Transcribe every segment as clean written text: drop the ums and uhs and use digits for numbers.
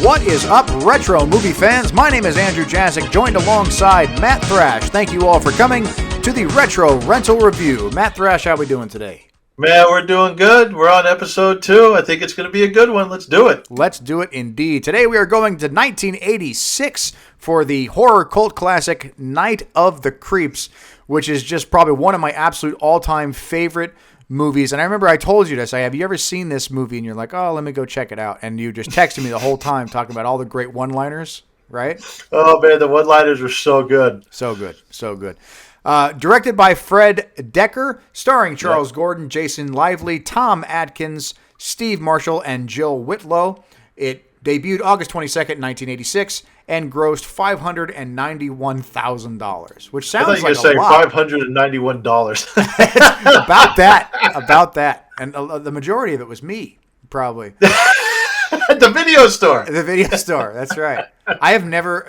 What is up, retro movie fans? My name is Andrew Jasic, joined alongside Matt Thrash. Thank you all for coming to the Retro Rental Review. Matt Thrash, how are we doing today? Man, we're doing good. We're on episode 2. I think it's going to be a good one. Let's do it. Let's do it indeed. Today we are going to 1986 for the horror cult classic Night of the Creeps, which is just probably one of my absolute all-time favorite movies. And I remember I told you this. Have you ever seen this movie? And you're like, oh, let me go check it out. And you just texted me the whole time talking about all the great one-liners, right? Oh, man, the one-liners were so good. So good. So good. Directed by Fred Decker, starring Charles Gordon, Jason Lively, Tom Atkins, Steve Marshall, and Jill Whitlow. It debuted August 22nd, 1986, and grossed $591,000, which sounds like a lot. I thought you were saying $591. About that. And the majority of it was me, probably. The video store. The video store. That's right. I never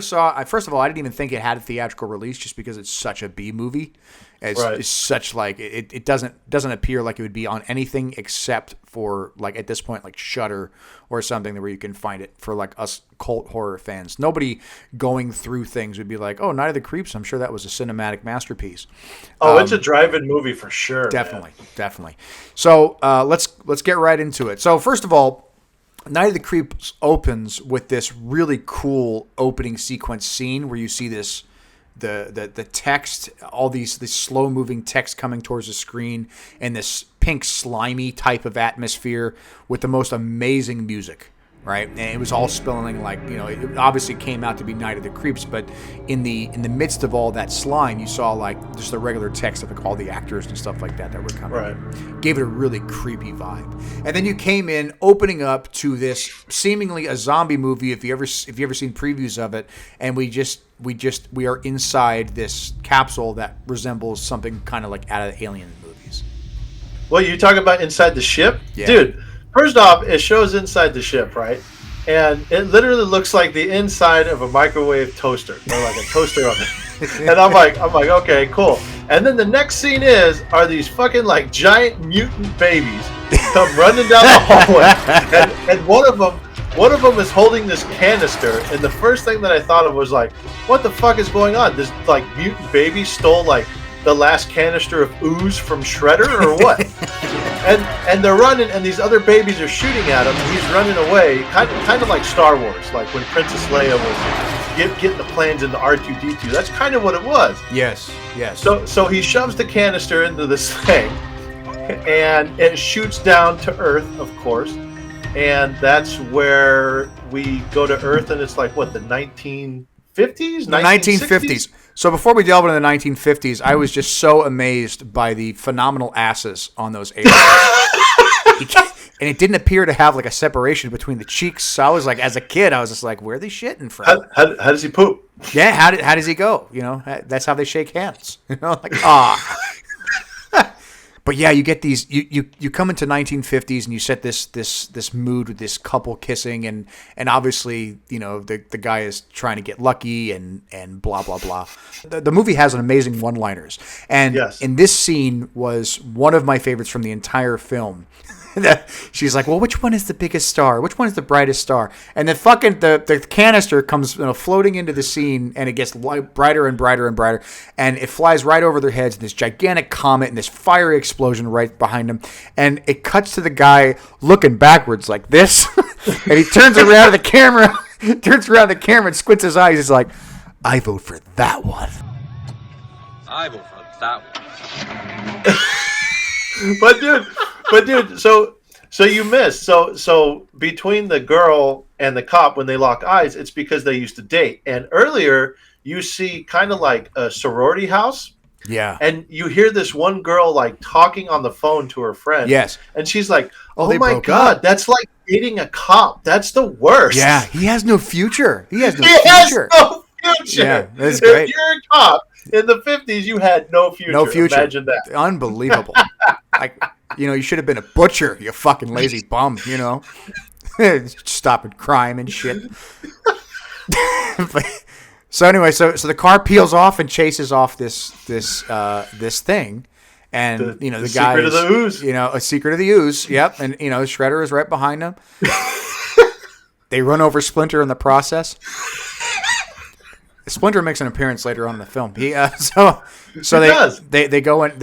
saw. First of all, I didn't even think it had a theatrical release, just because it's such a B movie. It's such like it doesn't appear like it would be on anything except for, like, at this point, like Shudder or something where you can find it for like us cult horror fans. Nobody going through things would be like, oh, Night of the Creeps. I'm sure that was a cinematic masterpiece. Oh, it's a drive-in movie for sure. Definitely. So let's get right into it. So first of all, Night of the Creeps opens with this really cool opening sequence scene where you see this the text, all these slow moving text coming towards the screen, and this pink slimy type of atmosphere with the most amazing music, right? And it was all spelling like, it obviously came out to be Night of the Creeps, but in the midst of all that slime, you saw like just the regular text of like all the actors and stuff like that were coming in. Gave it a really creepy vibe. And then you came in opening up to this seemingly a zombie movie, if you ever seen previews of it, and we are inside this capsule that resembles something kind of like out of the Alien movies. Well, you talking about inside the ship? Yeah. Dude, first off, it shows inside the ship, right? And it literally looks like the inside of a microwave toaster, or like a toaster oven. And I'm like, okay, cool. And then the next scene are these fucking like giant mutant babies come running down the hallway, and one of them is holding this canister. And the first thing that I thought of was like, what the fuck is going on? This like mutant baby stole like the last canister of ooze from Shredder or what? and they're running, and these other babies are shooting at him, and he's running away, kind of like Star Wars, like when Princess Leia was getting the planes into R2-D2. That's kind of what it was. Yes. So he shoves the canister into this thing, and it shoots down to Earth, of course, and that's where we go to Earth, and it's like, what, the 1950s? 1950s. So before we delve into the 1950s, I was just so amazed by the phenomenal asses on those aliens. And it didn't appear to have like a separation between the cheeks. So I was like, as a kid, I was just like, where are they shitting from? How does he poop? Yeah, how does he go? That's how they shake hands. Like, ah. But yeah, you get these. You come into 1950s and you set this mood with this couple kissing, and obviously the guy is trying to get lucky and blah blah blah. The movie has an amazing one-liners, and in this scene was one of my favorites from the entire film. She's like, well, which one is the biggest star? Which one is the brightest star? And then fucking the canister comes floating into the scene, and it gets brighter and brighter and brighter, and it flies right over their heads, and this gigantic comet and this fiery explosion right behind them, and it cuts to the guy looking backwards like this, and he turns around the camera and squints his eyes. He's like, I vote for that one. I vote for that one. But dude, so you missed. So between the girl and the cop, when they lock eyes, it's because they used to date. And earlier, you see kind of like a sorority house. Yeah. And you hear this one girl like talking on the phone to her friend. Yes. And she's like, oh my God, that's like dating a cop. That's the worst. Yeah, he has no future. He has no future. Yeah, that's great. If you're a cop in the 50s, you had no future. No future. Imagine that. Unbelievable. Like, you should have been a butcher, you fucking lazy bum, Stopping crime and shit. So anyway, so the car peels off and chases off this thing, and the guy secret of the ooze. A secret of the ooze. Yep, and Shredder is right behind him. They run over Splinter in the process. Splinter makes an appearance later on in the film. They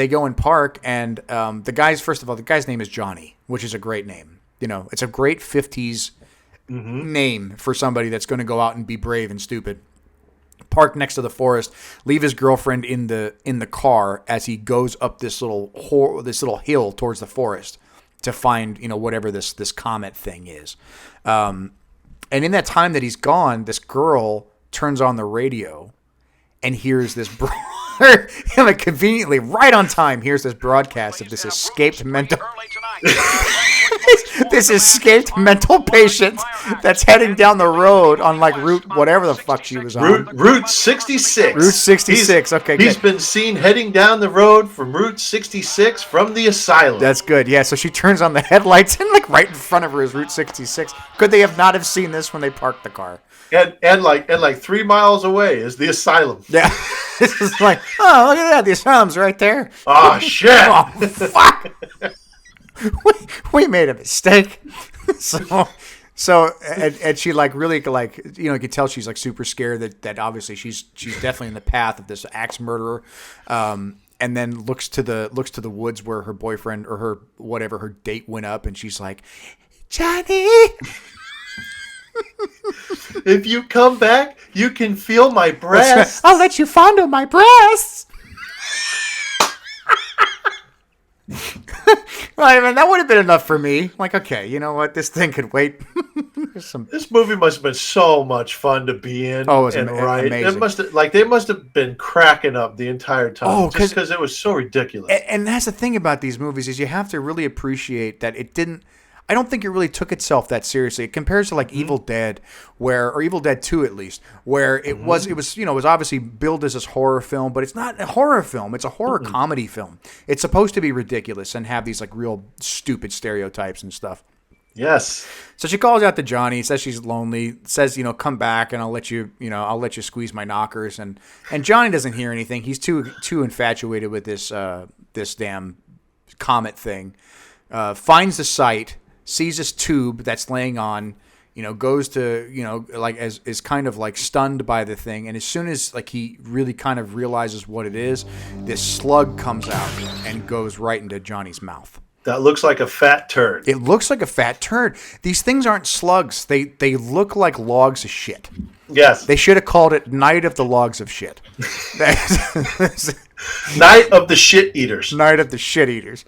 go in park, and the guy's name is Johnny, which is a great name. It's a great 50s name for somebody that's going to go out and be brave and stupid. Park next to the forest, leave his girlfriend in the car as he goes up this little hill towards the forest to find whatever this comet thing is. And in that time that he's gone, this girl turns on the radio and hears this conveniently right on time here's this broadcast of this escaped mental this escaped mental patient that's heading down the road on like route whatever the fuck she was on. Route 66. Route 66. He's been seen heading down the road from Route 66 from the asylum. That's good. Yeah, so she turns on the headlights and like right in front of her is Route 66. Could they have not have seen this when they parked the car? And like 3 miles away is the asylum. Yeah. This is like, oh, look at that. The asylum's right there. Oh, shit. Oh, fuck. we made a mistake. So she like really like, you could tell she's like super scared that obviously she's definitely in the path of this axe murderer. And then looks to the woods where her boyfriend or her date went up, and she's like, Johnny. If you come back, you can feel my breasts. I'll let you fondle my breasts. I mean, that would have been enough for me. Like, okay, you know what? This thing could wait. This movie must have been so much fun to be in. Oh, it was amazing. They must have been cracking up the entire time. Oh, just because it was so ridiculous. And that's the thing about these movies is you have to really appreciate that it didn't. I don't think it really took itself that seriously. It compares to like Evil Dead, or Evil Dead 2 at least, where it was obviously billed as this horror film, but it's not a horror film. It's a horror comedy film. It's supposed to be ridiculous and have these like real stupid stereotypes and stuff. Yes. So she calls out to Johnny, says she's lonely, says, come back and I'll let you squeeze my knockers. And Johnny doesn't hear anything. He's too infatuated with this damn comet thing. Finds the site, sees this tube that's laying on, goes to, like is kind of like stunned by the thing. And as soon as like he really kind of realizes what it is, this slug comes out and goes right into Johnny's mouth. That looks like a fat turd. It looks like a fat turd. These things aren't slugs. They look like logs of shit. Yes. They should have called it Night of the Logs of Shit. Night of the Shit Eaters. Night of the Shit Eaters.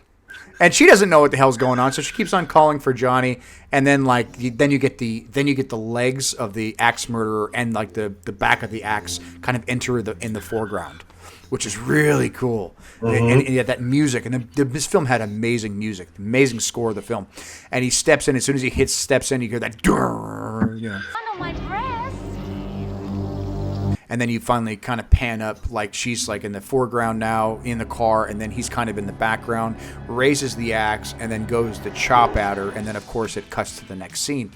And she doesn't know what the hell's going on, so she keeps on calling for Johnny. And then then you get the legs of the axe murderer and like the back of the axe kind of enter in the foreground, which is really cool. And yeah, that music, and this film had amazing music, amazing score of the film. And he steps in. As soon as he steps in, you hear that. On my breast. And then you finally kind of pan up, like she's like in the foreground now in the car, and then he's kind of in the background, raises the axe, and then goes to chop at her, and then of course it cuts to the next scene.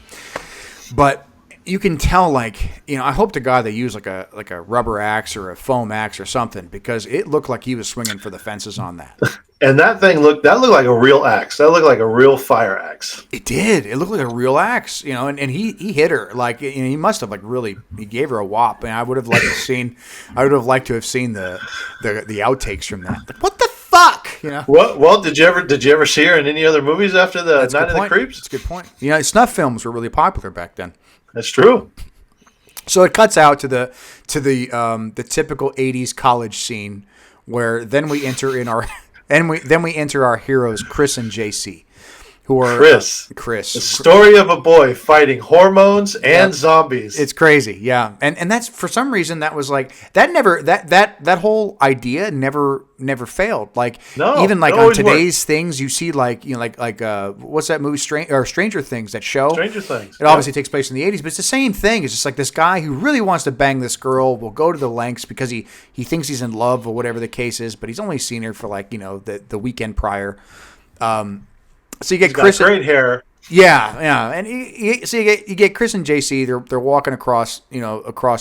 But you can tell, like, I hope to God they use like a rubber axe or a foam axe or something, because it looked like he was swinging for the fences on that. And that looked like a real axe. That looked like a real fire axe. It did. It looked like a real axe, and he hit her like he must have like really he gave her a whop. And I would have liked to have seen the outtakes from that. Like, what the fuck, Well, did you ever see her in any other movies after the Night of the Creeps? That's a good point. Snuff films were really popular back then. That's true. So it cuts out to the typical 80s college scene where then we enter in our. And we enter our heroes, Chris and JC, who are Chris. The story of a boy fighting hormones and zombies. It's crazy, yeah. And that's for some reason that was like that whole idea never failed. Like even like on today's things, you see like what's that movie Stranger Things, that show? Stranger Things. It obviously takes place in the 80s, but it's the same thing. It's just like this guy who really wants to bang this girl will go to the lengths because he thinks he's in love or whatever the case is, but he's only seen her for like the weekend prior. So you get Chris, great hair. Yeah, and you get Chris and JC. They're walking across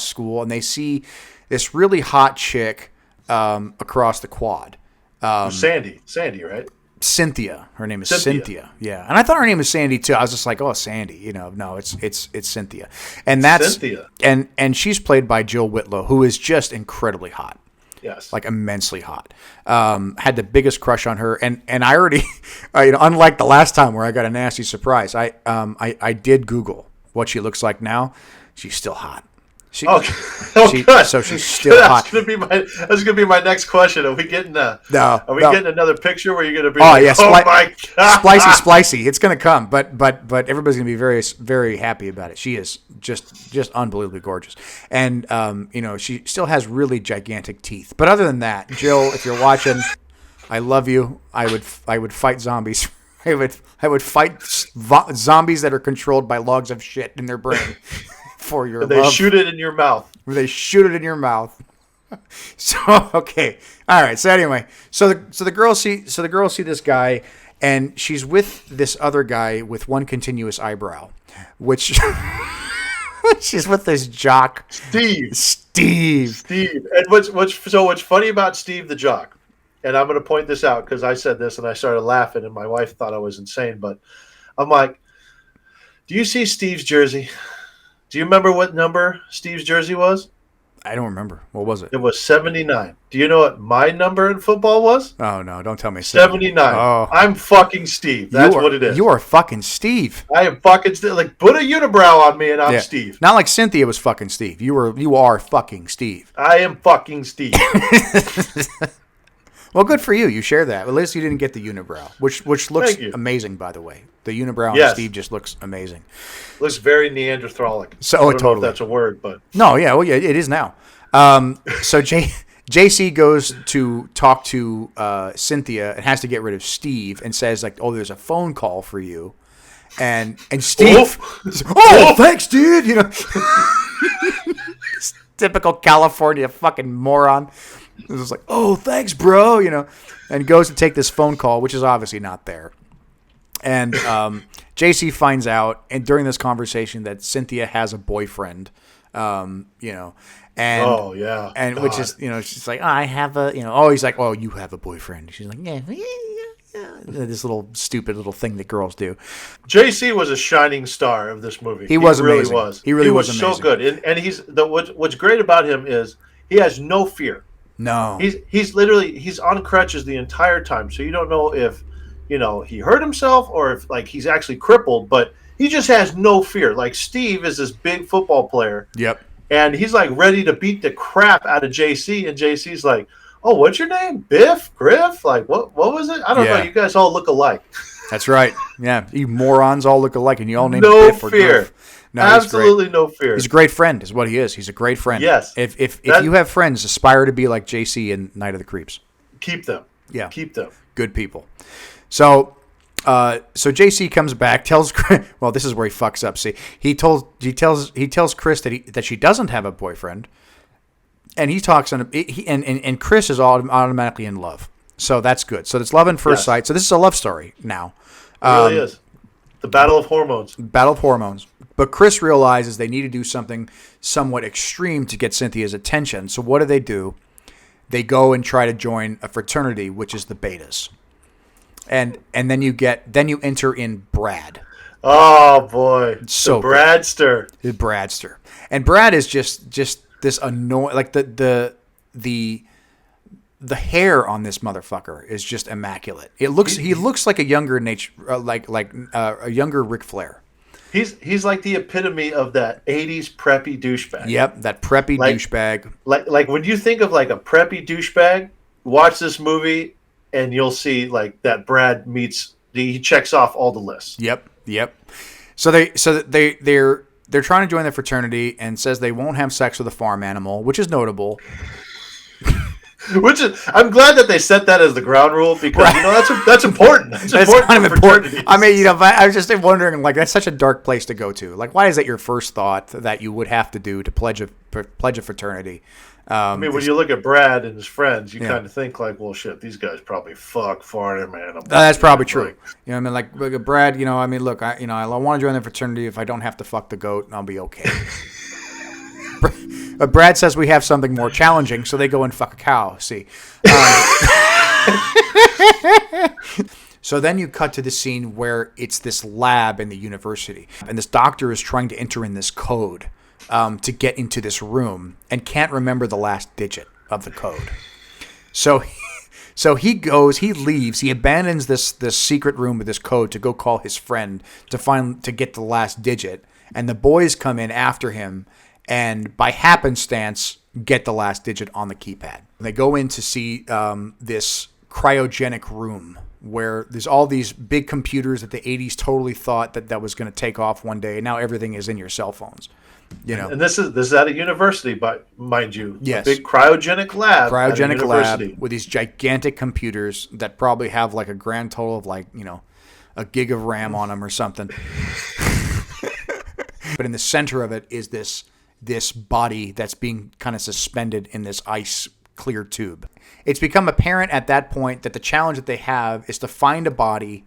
school, and they see this really hot chick across the quad. Sandy, right? Cynthia. Her name is Cynthia. Yeah, and I thought her name was Sandy too. I was just like, oh, Sandy. No, it's Cynthia, and that's Cynthia. And she's played by Jill Whitlow, who is just incredibly hot. Yes. Like immensely hot. Had the biggest crush on her, and I already, unlike the last time where I got a nasty surprise, I did Google what she looks like now. She's still hot. Good. So she's still hot. That's gonna be my next question. Are we getting getting another picture where you're gonna be? Oh like, yeah, my God. splicey. It's gonna come, but everybody's gonna be very very happy about it. She is just unbelievably gorgeous, and she still has really gigantic teeth. But other than that, Jill, if you're watching, I love you. I would fight zombies. I would fight zombies that are controlled by logs of shit in their brain. For your they love. shoot it in your mouth. They shoot it in your mouth. So okay, all right. So anyway, so the girls see this guy, and she's with this other guy with one continuous eyebrow, which she's with this jock Steve. And what's funny about Steve the jock, and I'm going to point this out because I said this and I started laughing, and my wife thought I was insane, but I'm like, do you see Steve's jersey? Do you remember what number Steve's jersey was? I don't remember. What was it? It was 79. Do you know what my number in football was? Oh, no. Don't tell me. 79. Oh. I'm fucking Steve. That's what it is. You are fucking Steve. I am fucking Steve. Like, put a unibrow on me and I'm Steve. Not like Cynthia was fucking Steve. You are fucking Steve. I am fucking Steve. Well, good for you. You share that. At least you didn't get the unibrow, which looks amazing, by the way. The unibrow on Steve just looks amazing. Looks very Neanderthalic. So I don't know if that's a word, but no, yeah, well, yeah, it is now. So JC goes to talk to Cynthia and has to get rid of Steve and says like, "Oh, there's a phone call for you," and Steve, thanks, dude. Typical California fucking moron. It was like, "Oh, thanks, bro," and goes to take this phone call, which is obviously not there. And JC finds out, and during this conversation, that Cynthia has a boyfriend, and and which is, she's like, oh, I have a, he's like, oh, you have a boyfriend. She's like, yeah. This little stupid little thing that girls do. JC was a shining star of this movie. He was really amazing. was. He really was so amazing. good, and what's great about him is he has no fear. No, he's literally on crutches the entire time, so you don't know if he hurt himself or if like he's actually crippled, but he just has no fear. Like Steve is this big football player. Yep. And he's like ready to beat the crap out of JC, and JC's like, "Oh, what's your name? Biff? Griff? Like what was it? I don't know. You guys all look alike." That's right. Yeah, you morons all look alike, and you all named no Biff or fear. Griff. No, absolutely no fear. He's a great friend, is what he is. He's a great friend. Yes. If you have friends, aspire to be like JC in Night of the Creeps. Keep them. Yeah. Keep them. Good people. So JC comes back, tells Chris, well, this is where he fucks up. See, he tells Chris that she doesn't have a boyfriend, and he talks and Chris is automatically in love. So that's good. So it's love at first sight. So this is a love story now. It really is. The battle of hormones. Battle of hormones. But Chris realizes they need to do something somewhat extreme to get Cynthia's attention. So what do? They go and try to join a fraternity, which is the Betas. And then you enter in Brad. Oh boy, so the Bradster. The Bradster, and Brad is just this annoying. Like the hair on this motherfucker is just immaculate. He looks like a younger a younger Ric Flair. He's like the epitome of that '80s preppy douchebag. Yep, that preppy douchebag. Like when you think of like a preppy douchebag, watch this movie. And you'll see like that Brad he checks off all the lists. Yep. So they're trying to join the fraternity and says they won't have sex with a farm animal, which is notable. I'm glad that they set that as the ground rule because that's important. That's kind of important. I mean, I was just wondering, like, that's such a dark place to go to. Like, why is that your first thought that you would have to do to pledge a fraternity? I mean, when you look at Brad and his friends, you kind of think like, well, shit, these guys probably fuck farm animals. That's probably true. I mean, like Brad, I mean, look, I want to join the fraternity. If I don't have to fuck the goat, I'll be okay. Brad says we have something more challenging, so they go and fuck a cow. See, So then you cut to the scene where it's this lab in the university, and this doctor is trying to enter in this code to get into this room and can't remember the last digit of the code. So he leaves, he abandons this secret room with this code to go call his friend to get the last digit, and the boys come in after him and by happenstance get the last digit on the keypad. They go in to see this cryogenic room where there's all these big computers that the 80s totally thought that was going to take off one day, and now everything is in your cell phones. You know, and this is at a university, but mind you, yes, a big cryogenic lab with these gigantic computers that probably have like a grand total of like, you know, a gig of RAM on them or something. But in the center of it is this body that's being kind of suspended in this ice clear tube. It's become apparent at that point that the challenge that they have is to find a body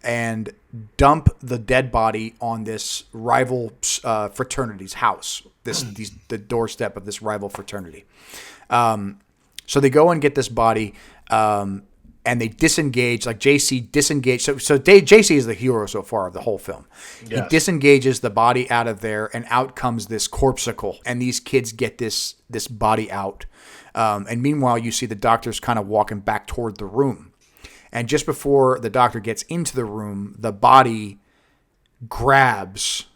and dump the dead body on this rival fraternity's house, the doorstep of this rival fraternity. So they go and get this body, and they disengage. Like JC disengage. So JC is the hero so far of the whole film. Yes. He disengages the body out of there, and out comes this corpsicle, and these kids get this body out. And meanwhile, you see the doctors kind of walking back toward the room. And just before the doctor gets into the room, the body grabs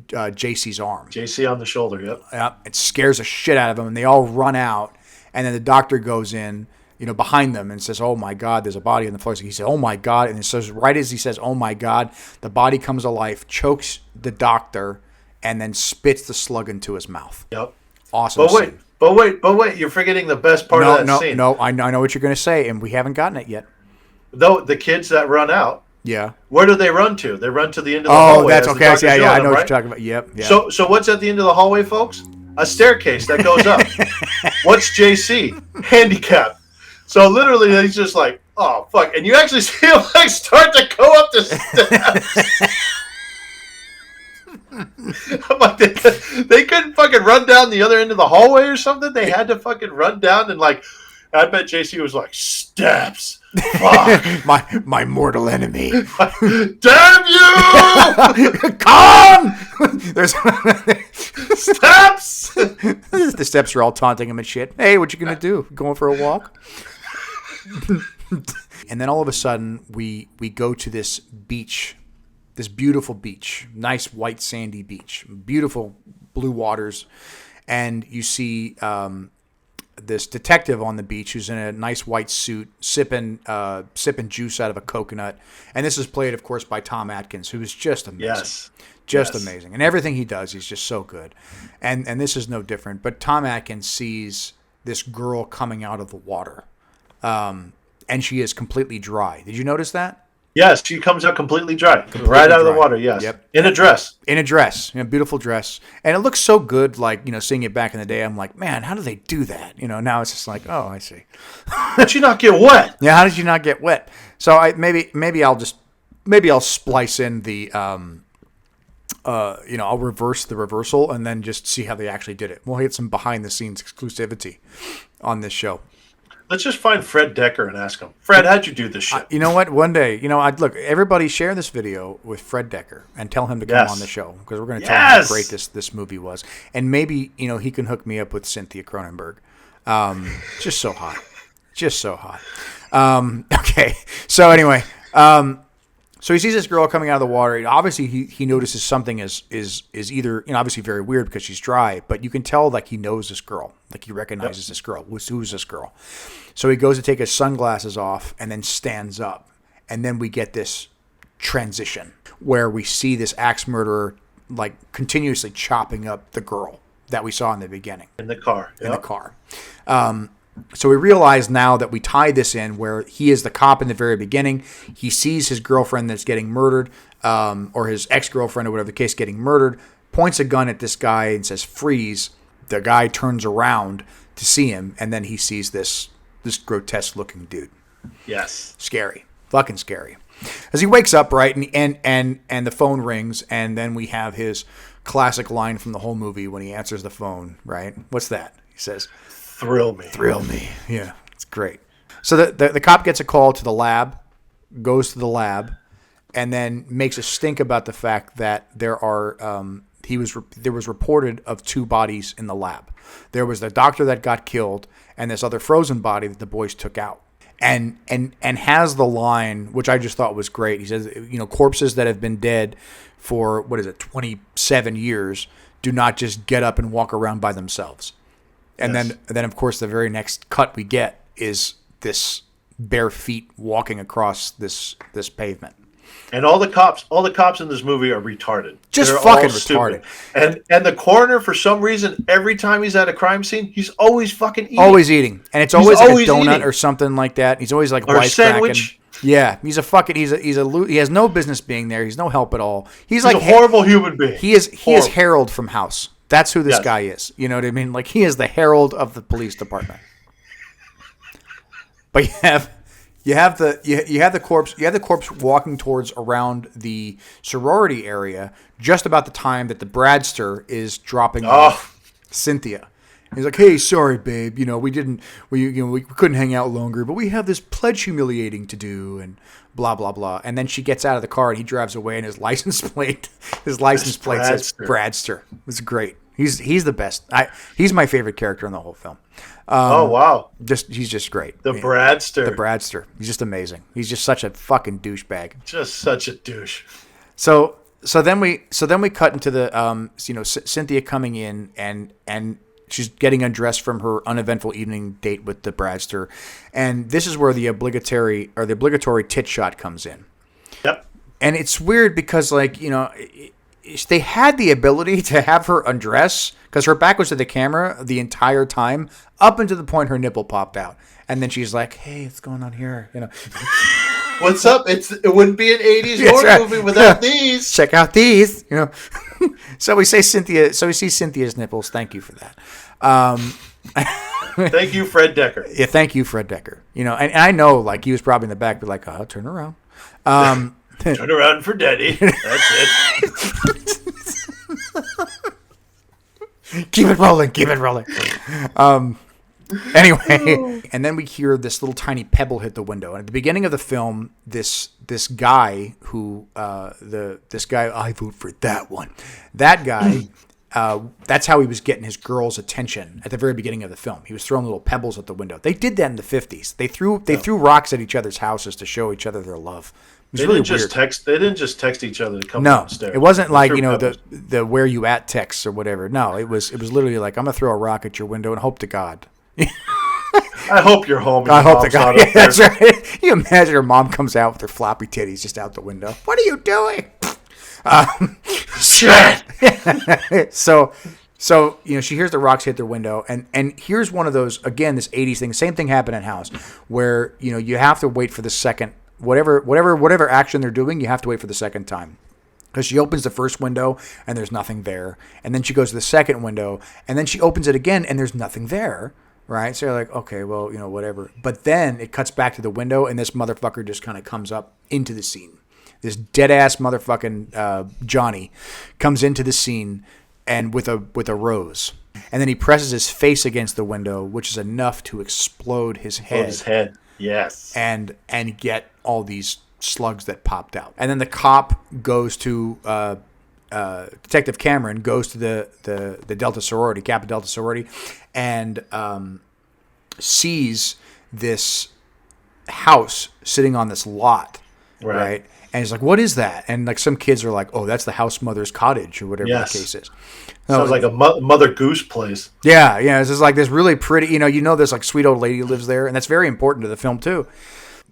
JC's arm. JC on the shoulder, yep. Yep. It scares the shit out of them, and they all run out. And then the doctor goes in, you know, behind them and says, "Oh my God, there's a body on the floor." So he says, "Oh my God," and it says, right as he says, "Oh my God," the body comes to life, chokes the doctor, and then spits the slug into his mouth. Yep. Awesome. But wait! You're forgetting the best part of that scene. No, I know what you're going to say, and we haven't gotten it yet. Though the kids that run out, yeah, where do they run to? They run to the end of the hallway. Oh, that's okay. Yeah, I know what you're talking about. Yep. Yeah. So what's at the end of the hallway, folks? A staircase that goes up. What's JC? Handicapped. So literally, he's just like, oh fuck, and you actually see him like start to go up the steps. I'm like, they couldn't fucking run down the other end of the hallway or something. They had to fucking run down, and like, I bet JC was like, steps. Fuck. my mortal enemy. Damn you! Come! There's steps. The steps are all taunting him and shit. Hey, what you gonna do? Going for a walk? And then all of a sudden, we go to this beach, this beautiful beach, nice white sandy beach, beautiful blue waters, and you see this detective on the beach who's in a nice white suit, sipping juice out of a coconut. And this is played, of course, by Tom Atkins, who is just amazing. Yes. Just amazing. And everything he does, he's just so good. And this is no different. But Tom Atkins sees this girl coming out of the water. And she is completely dry. Did you notice that? Yes, she comes out completely dry. Right out of the water, yes. Yep. In a dress. In a dress. You know, beautiful dress. And it looks so good, like, you know, seeing it back in the day, I'm like, man, how do they do that? You know, now it's just like, oh, I see. How'd you not get wet? Yeah, how did you not get wet? So maybe I'll splice in the I'll reverse the reversal and then just see how they actually did it. We'll get some behind the scenes exclusivity on this show. Let's just find Fred Decker and ask him, Fred, how'd you do this shit? You know what? One day, I'd look, everybody share this video with Fred Decker and tell him to come on the show, because we're going to tell him how great this movie was. And maybe, he can hook me up with Cynthia Cronenberg. Just so hot. Just so hot. Okay. So anyway, so he sees this girl coming out of the water. Obviously, he notices something is either, obviously very weird because she's dry, but you can tell like he knows this girl, like he recognizes this girl. Who's this girl? So he goes to take his sunglasses off and then stands up, and then we get this transition where we see this axe murderer like continuously chopping up the girl that we saw in the beginning in the car. In the car. So we realize now that we tie this in where he is the cop in the very beginning. He sees his girlfriend that's getting murdered, or his ex-girlfriend or whatever the case getting murdered, points a gun at this guy and says, freeze. The guy turns around to see him, and then he sees this grotesque-looking dude. Yes. Scary. Fucking scary. As he wakes up, right, and the phone rings, and then we have his classic line from the whole movie when he answers the phone, right? What's that? He says, Thrill me. Thrill me. Yeah, it's great. So the cop gets a call to the lab, goes to the lab and then makes a stink about the fact that there was reported of 2 bodies in the lab. There was the doctor that got killed and this other frozen body that the boys took out. And has the line, which I just thought was great. He says, corpses that have been dead for 27 years do not just get up and walk around by themselves. And then of course the very next cut we get is this bare feet walking across this pavement. And all the cops in this movie are retarded. Just They're fucking all stupid. retarded. And the coroner, for some reason, every time he's at a crime scene, he's always fucking eating. Always eating. And it's always like a donut eating. or something like that. He's always like Or a wisecracking. sandwich. Yeah, he has no business being there. He's no help at all. He's like a horrible human being. He is Harold from House. That's who this guy is. You know what I mean? Like, he is the herald of the police department. But you have the corpse walking towards around the sorority area just about the time that the Bradster is dropping off Cynthia. He's like, "Hey, sorry, babe. We couldn't hang out longer, but we have this pledge humiliating to do," and blah blah blah. And then she gets out of the car and he drives away, and his license plate says Bradster. It's great. He's the best. He's my favorite character in the whole film. Oh wow! He's just great. Bradster. The Bradster. He's just amazing. He's just such a fucking douchebag. Just such a douche. So then we cut into the Cynthia coming in and she's getting undressed from her uneventful evening date with the Bradster, and this is where the obligatory tit shot comes in. Yep. And it's weird because they had the ability to have her undress because her back was to the camera the entire time up until the point her nipple popped out, and then she's like, "Hey, what's going on here?" What's up? It wouldn't be an 80s horror movie without these. Check out these. So we see Cynthia's nipples. Thank you for that. Thank you, Fred Decker. Yeah, thank you, Fred Decker. And I know, like, he was probably in the back, but like, "Oh, turn around." Turn around for daddy. That's it. Keep it rolling. Anyway, and then we hear this little tiny pebble hit the window. And at the beginning of the film, this guy who this guy, "I vote for that one." That guy, that's how he was getting his girls' attention at the very beginning of the film. He was throwing little pebbles at the window. They did that in the 50s. They threw rocks at each other's houses to show each other their love. It was They really didn't just weird. text. They didn't just text each other to come No, downstairs. it wasn't like They threw pebbles. the "where you at" texts or whatever. No, it was literally like, "I'm gonna throw a rock at your window and hope to God." I hope you're home. And I your hope to mom's God. not up Yeah, that's there. right. You imagine her mom comes out with her floppy titties just out the window. "What are you doing?" Shit. So she hears the rocks hit their window, and here's one of those, again, this 80s thing. Same thing happened in House, where you have to wait for the second whatever action they're doing. You have to wait for the second time. Because she opens the first window and there's nothing there, and then she goes to the second window and then she opens it again and there's nothing there, right? So you're like, okay, well, whatever. But then it cuts back to the window and this motherfucker just kind of comes up into the scene. This dead ass motherfucking Johnny comes into the scene and with a rose, and then he presses his face against the window, which is enough to explode his head. His head, yes, and get all these slugs that popped out. And then the cop goes to Detective Cameron goes to the Delta sorority, Kappa Delta sorority, and sees this house sitting on this lot, right? And he's like, "What is that?" And like some kids are like, "Oh, that's the house mother's cottage," or whatever the case is. Sounds like a Mother Goose place. Yeah. It's just like this really pretty, this like sweet old lady lives there, and that's very important to the film too.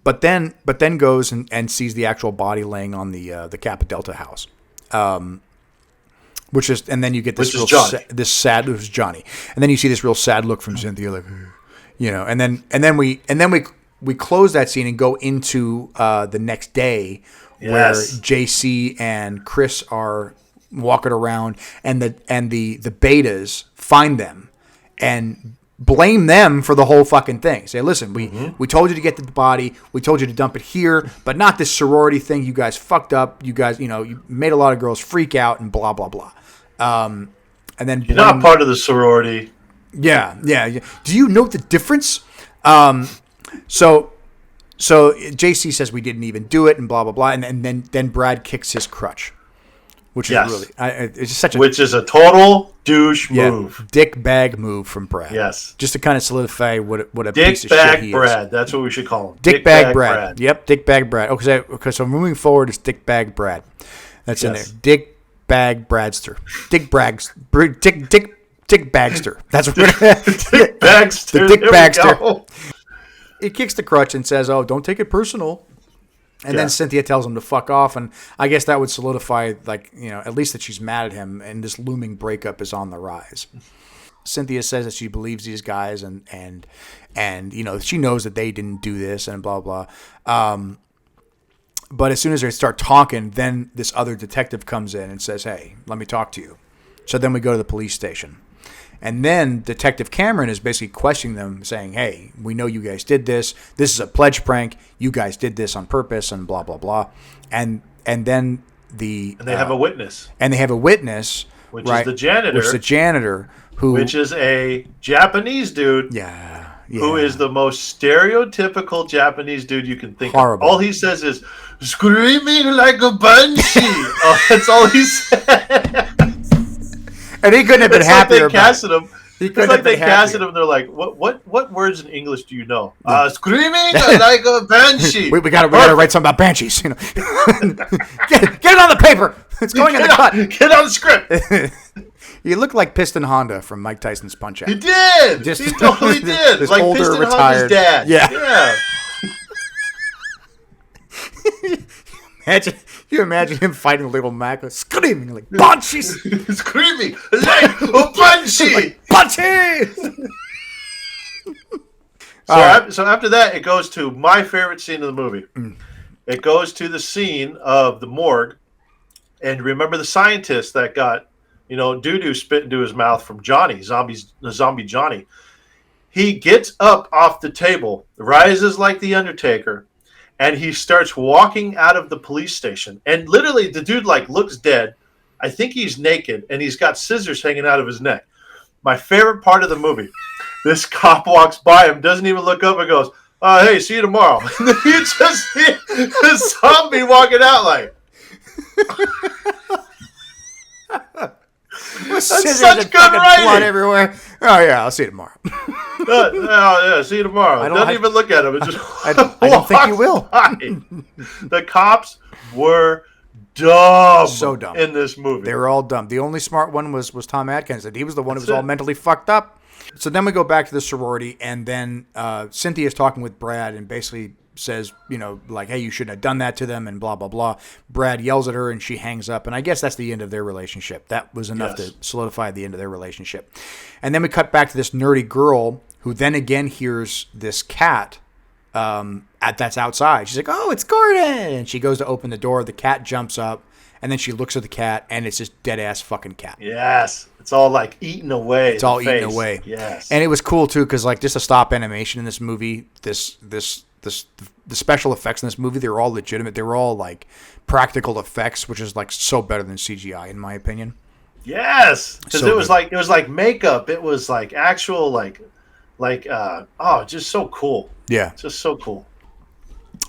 But then goes and sees the actual body laying on the Kappa Delta house, which is, and then you get this real this sad. It was Johnny, and then you see this real sad look from Cynthia, like, and then we close that scene and go into the next day, where JC and Chris are walking around, and the betas find them and blame them for the whole fucking thing. Say, "Listen, we told you to get the body, we told you to dump it here, but not this sorority thing. You guys fucked up. You guys, you made a lot of girls freak out and blah blah blah." And then you're not part of the sorority. Yeah. Do you note the difference? So So JC says we didn't even do it and blah, blah, blah. And then Brad kicks his crutch, which is really, it's just such a. Which is a total douche move. Dick bag move from Brad. Yes. Just to kind of solidify what a Dick piece of shit he Brad. is. That's what we should call him. Dick bag Brad. Yep, Dick bag Brad. Okay, so moving forward, it's Dick bag Brad. That's in there. Dick bag Bradster. Dick Bagster. That's what we're gonna Dick Bagster. The Dick Bagster. He kicks the crutch and says, "Oh, don't take it personal." And then Cynthia tells him to fuck off, and I guess that would solidify, like, you know, at least that she's mad at him, and this looming breakup is on the rise. Cynthia says that she believes these guys, and you know, she knows that they didn't do this, and blah blah. But as soon as they start talking, then this other detective comes in and says, "Hey, let me talk to you." So then we go to the police station. And then Detective Cameron is basically questioning them, saying, "Hey, we know you guys did this. This is a pledge prank. You guys did this on purpose," and blah blah blah. And then they have a witness. And they have a witness, which is the janitor. Which is the janitor which is a Japanese dude. Yeah. Who is the most stereotypical Japanese dude you can think Horrible. of. All he says is screaming like a banshee. That's all he said. And he couldn't have been happier. They casted him. It's like they casted him. They're like, what words in English do you know? Screaming like a banshee. we gotta write something about banshees. You know, get it on the paper. It's going in the cut. Get on the script. You look like Piston Honda from Mike Tyson's Punch Out. He did. He totally did. This like older, Piston retired Honda's dad. Yeah. Imagine him fighting Little Mac, screaming like banshees. Screaming like a banshee. Like banshees. So after that, it goes to my favorite scene of the movie. It goes to the scene of the morgue, and remember the scientist that got, you know, doo-doo spit into his mouth from Johnny, zombie Johnny. He gets up off the table, rises like the Undertaker, and he starts walking out of the police station. And literally, the dude like looks dead. I think he's naked, and he's got scissors hanging out of his neck. My favorite part of the movie. This cop walks by him, doesn't even look up, and goes, "Hey, see you tomorrow." And then you just see the zombie walking out like. That's such good writing. Blood everywhere. Oh yeah, I'll see you tomorrow. Yeah, see you tomorrow. Doesn't even look at him. It just I don't think he will. The cops were dumb. So dumb in this movie. They were all dumb. The only smart one was Tom Atkins, and he was the one who was all mentally fucked up. So then we go back to the sorority, and then Cynthia's talking with Brad, and basically says, you know, like, "Hey, you shouldn't have done that to them," and blah blah blah. Brad yells at her, and she hangs up, and I guess that's the end of their relationship. That was enough to solidify the end of their relationship. And then we cut back to this nerdy girl who then again hears this cat that's outside. She's like, "Oh, it's Gordon!" And she goes to open the door. The cat jumps up, and then she looks at the cat, and it's this dead ass fucking cat. Yes, it's all like eaten away. It's all eaten away. Yes, and it was cool too because like just a stop animation in this movie. The special effects in this movie, they were all legitimate. They were all like practical effects, which is like so better than CGI in my opinion. Yes, because So it was like makeup. It was like actual just so cool. Yeah, just so cool.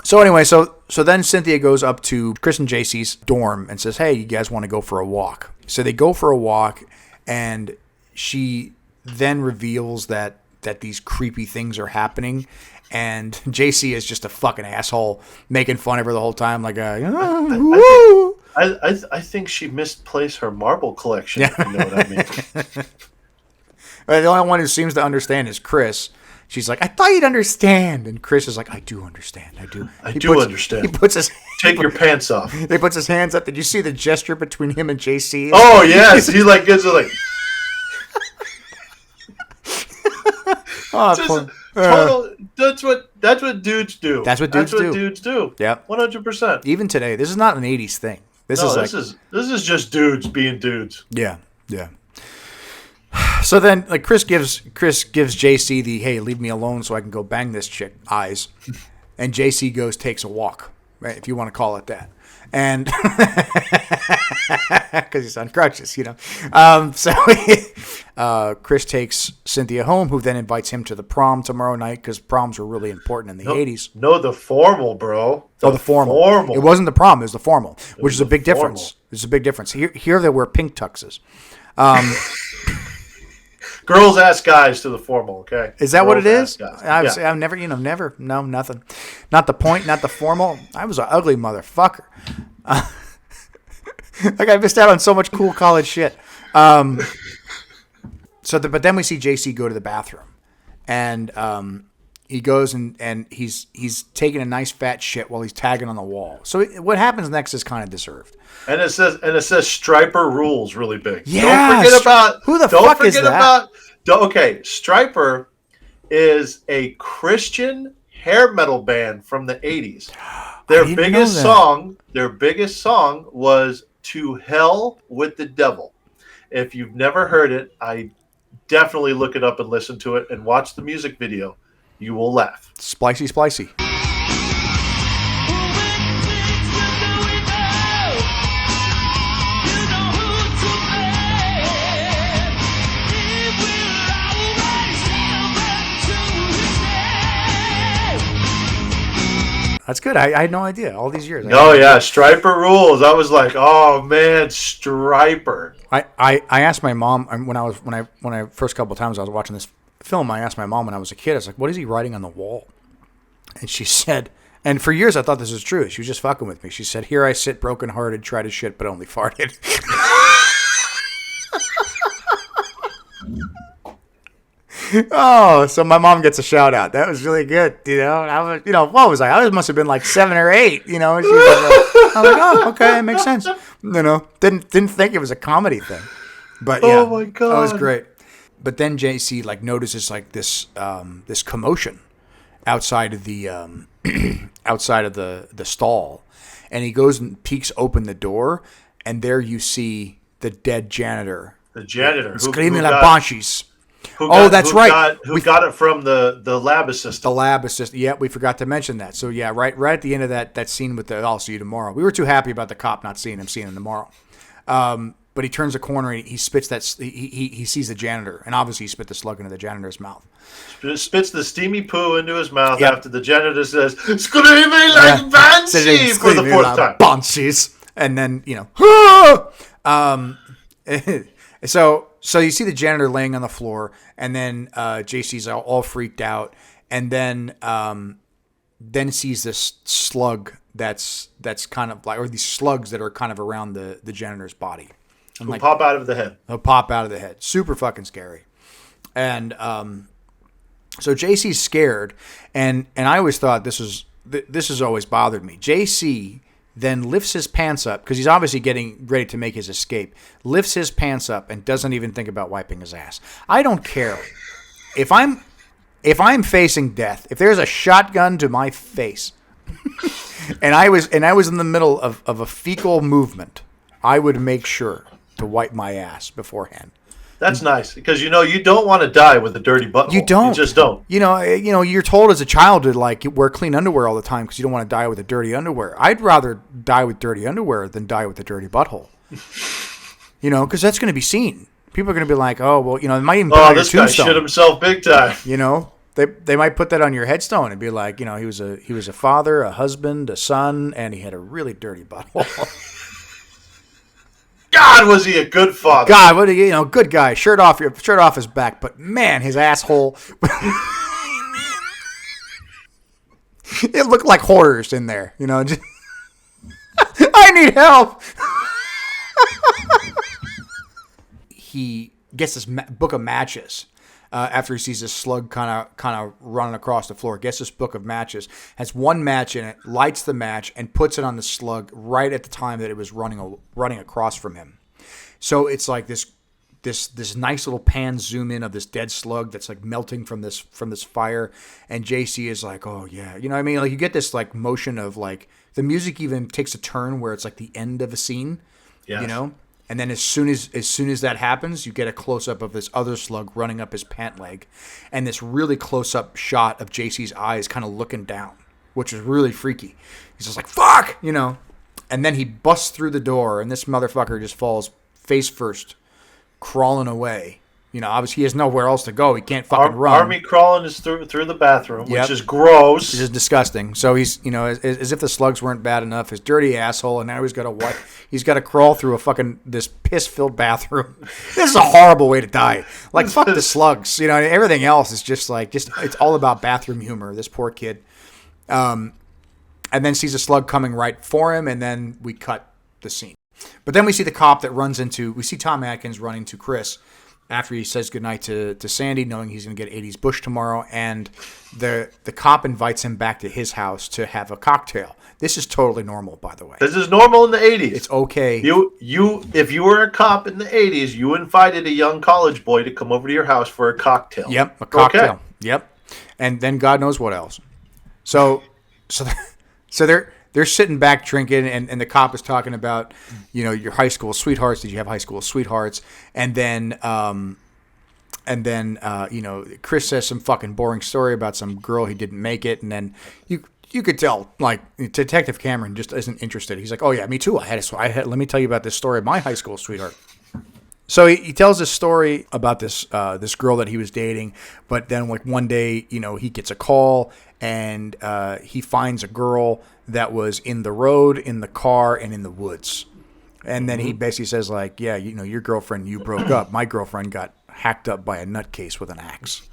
So anyway, so then Cynthia goes up to Chris and JC's dorm and says, "Hey, you guys want to go for a walk?" So they go for a walk, and she then reveals that these creepy things are happening. And JC is just a fucking asshole, making fun of her the whole time, like I think she misplaced her marble collection. If you know what I mean. The only one who seems to understand is Chris. She's like, "I thought you'd understand," and Chris is like, "I do understand. I do. I do understand." He puts his take your pants off. He puts his hands up. Did you see the gesture between him and JC? Oh yes, he like gives it like. Total. That's what dudes do. That's what dudes do. Yep. 100%. Even today, this is not an '80s thing. This is just dudes being dudes. Yeah. So then, like Chris gives JC the "Hey, leave me alone so I can go bang this chick" eyes, and JC takes a walk, right? If you want to call it that, and because he's on crutches, So Chris takes Cynthia home, who then invites him to the prom tomorrow night because proms were really important in the 80s. No, the formal, bro. The formal. It wasn't the prom, it was the formal, which is a big difference. It's a big difference. Here they wear pink tuxes. Girls ask guys to the formal, okay? Is that what it is? I've never, no, nothing. Not the point, not the formal. I was an ugly motherfucker. Like I missed out on so much cool college shit. But then we see JC go to the bathroom, and he goes and he's taking a nice fat shit while he's tagging on the wall. So what happens next is kind of deserved. And it says Striper rules really big. Yeah. Don't forget about who the fuck is that? Okay, Striper is a Christian hair metal band from the 80s. Their biggest song was "To Hell with the Devil." If you've never heard it, I definitely look it up and listen to it and watch the music video. You will laugh. Splicey, splicey. That's good. I had no idea all these years. Striper rules. I was like, oh man, Striper. I asked my mom when I first couple of times I was watching this film. I asked my mom when I was a kid. I was like, what is he writing on the wall? And she said, and for years I thought this was true. She was just fucking with me. She said, "Here I sit, brokenhearted, try to shit, but only farted." Oh, so my mom gets a shout out. That was really good. I was, what was I? I must have been like 7 or 8. And she was like, I was like, oh, okay, it makes sense. Didn't think it was a comedy thing, but yeah, oh my god, that was great. But then JC notices this this commotion outside of the the stall, and he goes and peeks open the door, and there you see the dead janitor. The janitor screaming like banshees. Who got it from the lab assistant? The lab assistant. Yeah, we forgot to mention that. So yeah, right at the end of that scene with the "I'll see you tomorrow." We were too happy about the cop not seeing him tomorrow. But he turns a corner and he spits that. He sees the janitor, and obviously he spit the slug into the janitor's mouth. Spits the steamy poo into his mouth after the janitor says, "Screaming like banshee" for the fourth time. Banshees, and then So you see the janitor laying on the floor, and then JC's all freaked out, and then sees this slug that's kind of like, or these slugs that are kind of around the janitor's body. Who pop out of the head. They'll pop out of the head. Super fucking scary. And so JC's scared, and I always thought this has always bothered me. JC then lifts his pants up, because he's obviously getting ready to make his escape, lifts his pants up and doesn't even think about wiping his ass. I don't care. If I'm facing death, if there's a shotgun to my face, and I was in the middle of a fecal movement, I would make sure to wipe my ass beforehand. That's nice, because you don't want to die with a dirty butthole. You don't. You just don't. You're told as a child to wear clean underwear all the time because you don't want to die with a dirty underwear. I'd rather die with dirty underwear than die with a dirty butthole. Because that's going to be seen. People are going to be like, oh well, it might even put on your tombstone. This guy shit himself big time. They might put that on your headstone and be like, he was a father, a husband, a son, and he had a really dirty butthole. God, was he a good father? God, good guy. Shirt off his back, but man, his asshole. It looked like horrors in there, Just, I need help. He gets this book of matches after he sees this slug kind of running across the floor. Gets this book of matches, has one match in it, lights the match, and puts it on the slug right at the time that it was running across from him. So it's like this nice little pan zoom in of this dead slug that's like melting from this fire, and JC is like, oh yeah, what I mean? Like you get this like motion of like the music even takes a turn where it's like the end of a scene, yes. And then as soon as that happens, you get a close up of this other slug running up his pant leg, and this really close up shot of JC's eyes kind of looking down, which is really freaky. He's just like, fuck, And then he busts through the door, and this motherfucker just falls face first, crawling away. You know, obviously he has nowhere else to go. He can't fucking run. Army crawling is through the bathroom, Yep. which is gross. This is disgusting. So he's, you know, as if the slugs weren't bad enough, his dirty asshole, and now he's got to he's got to crawl through this piss-filled bathroom. This is a horrible way to die. Like, fuck the slugs. You know, everything else is just it's all about bathroom humor. This poor kid. And then sees a slug coming right for him, and then we cut the scene. But then we see the cop that we see Tom Atkins running to Chris after he says goodnight to Sandy, knowing he's going to get 80s Bush tomorrow, and the cop invites him back to his house to have a cocktail. This is totally normal, by the way. This is normal in the 80s. It's okay. If you were a cop in the 80s, you invited a young college boy to come over to your house for a cocktail. Yep, a cocktail. Okay. Yep. And then God knows what else. So they're sitting back drinking, and the cop is talking about, you know, your high school sweethearts. Did you have high school sweethearts? And then you know, Chris says some fucking boring story about some girl he didn't make it, and then you could tell, like, Detective Cameron just isn't interested. He's like, oh yeah, me too. Let me tell you about this story of my high school sweetheart. So he tells this story about this girl that he was dating, but then like one day, you know, he gets a call and he finds a girl that was in the road, in the car, and in the woods. And then he basically says like, yeah, you know, your girlfriend, you broke up. My girlfriend got hacked up by a nutcase with an axe,